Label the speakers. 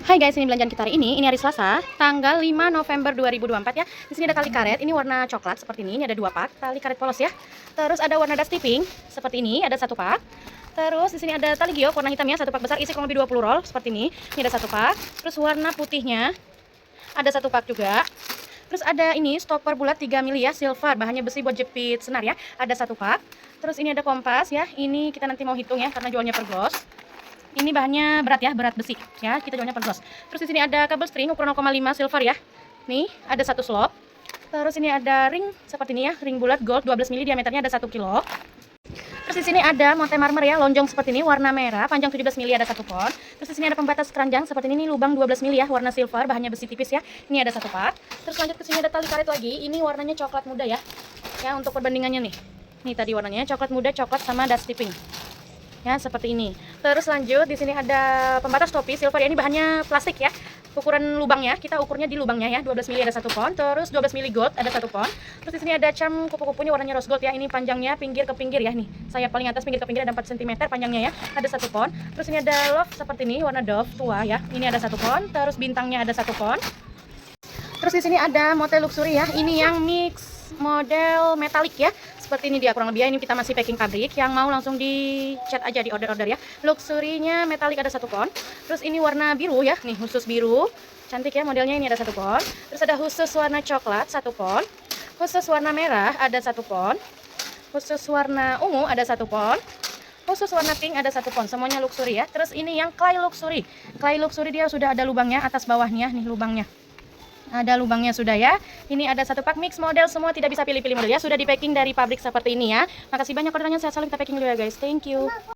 Speaker 1: Hai guys, ini belanjaan kita hari ini. Ini hari Selasa, tanggal 5 November 2024 ya. Di sini ada tali karet, ini warna coklat seperti ini. Ini ada 2 pak, tali karet polos ya. Terus ada warna dusty pink seperti ini, ada 1 pak. Terus di sini ada tali giok warna hitam ya, 1 pak besar isi kurang lebih 20 roll seperti ini. Ini ada 1 pak. Terus warna putihnya ada 1 pak juga. Terus ada ini stopper bulat 3 mili ya, silver, bahannya besi buat jepit senar ya. Ada 1 pak. Terus ini ada kompas ya. Ini kita nanti mau hitung ya karena jualnya per glos. Ini bahannya berat ya, berat besi ya, kita jualnya per glos. Terus di sini ada kabel string ukuran 0,5 silver ya. Nih, ada 1 slot. Terus ini ada ring seperti ini ya, ring bulat gold 12 mili diameternya ada 1 kilo. Terus di sini ada monte marmer ya, lonjong seperti ini warna merah, panjang 17 mili ada 1 pon. Terus di sini ada pembatas keranjang seperti ini lubang 12 mili ya, warna silver, bahannya besi tipis ya. Ini ada 1 pak. Terus lanjut ke sini ada tali karet lagi. Ini warnanya coklat muda ya. Ya, untuk perbandingannya nih. Nih tadi warnanya coklat muda, coklat sama dusty pink. Ya, seperti ini. Terus lanjut di sini ada pembatas topi silver ya, ini bahannya plastik ya. Ukuran lubangnya kita ukurnya di lubangnya ya, 12 mili ada 1 pon, terus 12 mili gold ada 1 pon. Terus di sini ada cam kupu-kupunya warnanya rose gold ya. Ini panjangnya pinggir ke pinggir ya nih. Sayap paling atas pinggir ke pinggir ada 4 cm panjangnya ya. Ada 1 pon. Terus ini ada love seperti ini warna dove tua ya. Ini ada 1 pon, terus bintangnya ada 1 pon. Terus di sini ada model luxury ya. Ini yang mix model metalik ya. Seperti ini dia kurang lebih ya. Ini kita masih packing pabrik. Yang mau langsung di chat aja, di order-order ya. Luxury-nya metalik ada 1 pon. Terus ini warna biru ya. Nih khusus biru. Cantik ya modelnya, ini ada 1 pon. Terus ada khusus warna coklat 1 pon. Khusus warna merah ada 1 pon. Khusus warna ungu ada 1 pon. Khusus warna pink ada 1 pon. Semuanya luxury ya. Terus ini yang clay luxury. Clay luxury dia sudah ada lubangnya atas bawahnya nih lubangnya. Ada lubangnya sudah ya. Ini ada 1 pak mix model, semua tidak bisa pilih-pilih model ya. Sudah di packing dari pabrik seperti ini ya. Makasih banyak orderannya, saya selalu kita packing dulu ya guys. Thank you.